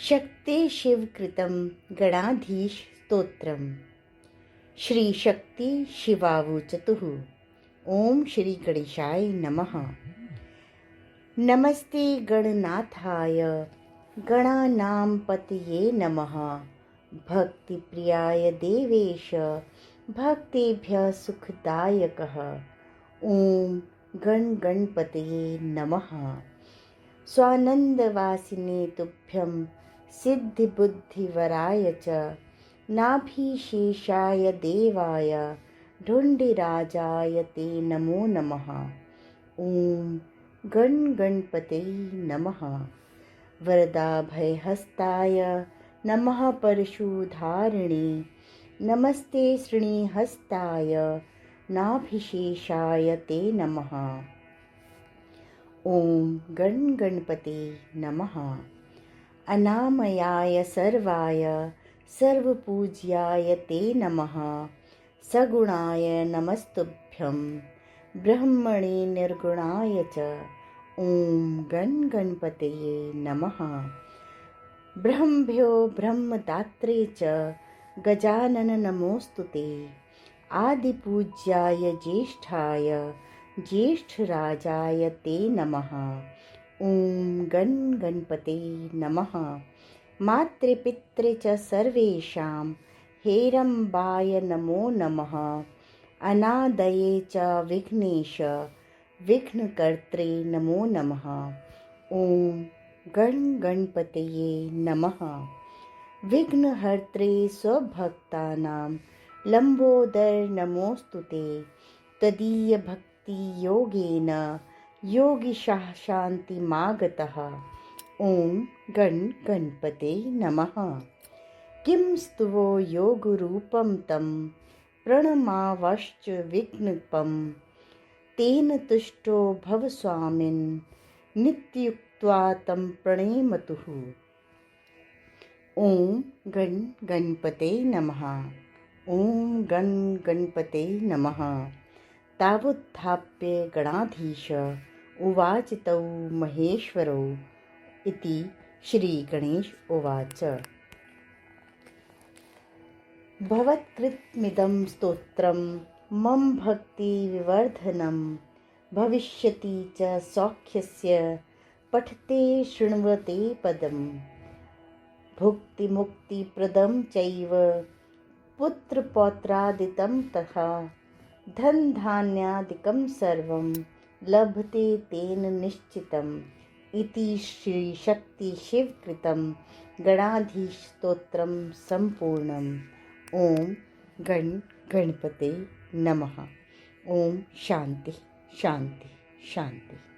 शक्ते शिवकृतं गणाधीश स्तोत्रम्। श्रीशक्ति शिवावुचतुः। ओम श्री गणेशाय नमः। नमस्ते गणनाथाय गणानां पतये नमः। भक्तिप्रियाय देवेश भक्तेभ्यः सुखदायकः। ओम गणपतये नमः। स्वानन्दवासिने तुभ्यं सिद्धिबुद्धिवराय च नाभिशेषाय देवाय ढुण्डिराजाय ते नमो नमः। ओम गणपतये नमः। वरदाभयहस्ताय नमः। परशुधारिणे नमस्ते। श्रीहस्ताय नाभिशेषाय ते नमः। ओम गणपतये नमः। अनामयाय सर्वाय सर्वपूज्याय ते नमः। सगुणाय नमस्तुभ्यं ब्रह्मणे निर्गुणाय च। ओम गणपतये नमः। ब्रह्मभ्यो ब्रह्मदात्रे च गजानन नमोस्तुते। आदिपूज्याय ज्येष्ठाय ज्येष्ठराजाय ते नमः। ओम गणपतये नमः। मातृपितृ च सर्वेषां हेरम्बाय नमो नमः। अनादये च विघ्नेश विघ्नकर्त्रे नमो नमः। ओम गणपतये नमः। विघ्नहर्त्रे स्वभक्तानां लंबोदर नमोस्तुते। तदीय भक्ति योगेन योगिशः शान्तिमागतः। ओम गणपतये नमः। किं स्तुवो योगरूपं तं प्रणमावश्च विघ्नपं। तेन तुष्टो भवस्वामिन् नित्युक्त्वा तं प्रणेमतुः। ओम गणपतये नमः। ओम गणपतये नमः। तावुत्थाप्य गणाधीश उवाच तौ महेश्वरौ इति श्रीगणेश उवाच। भवत्कृतमिदं स्तोत्रं मम भक्तिविवर्धनं भविष्यति च सौख्यस्य पठते शृण्वते पदम्। भुक्तिमुक्तिप्रदं चैव पुत्रपौत्रादितं तथा धनधान्यादिकं सर्वं लभते तेन निश्चितम् इति श्रीशक्तिशिवकृतं गणाधीशस्तोत्रं सम्पूर्णम्। ओम गणपतये नमः। ओम शांति शांति शांति।